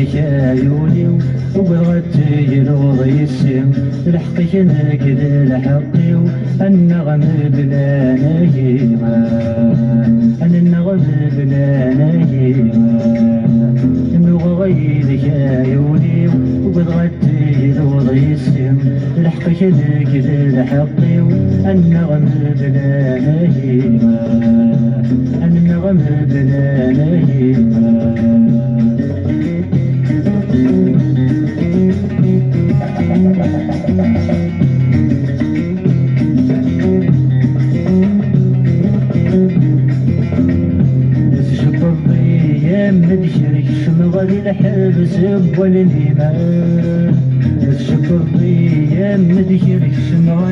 غيرك عيوني وبغت يلوض يسم الحقك نكد الحقي النغم بلا نهيمة أنا النغم بلا نهيمة نبغى غيرك عيوني وبغت يلوض يسم الحقك نكد الحقي النغم بلا نهيمة أنا النغم بلا نهيمة مدشرك شمغل الحبس والنيمان شكر ضيام مدشرك شمغل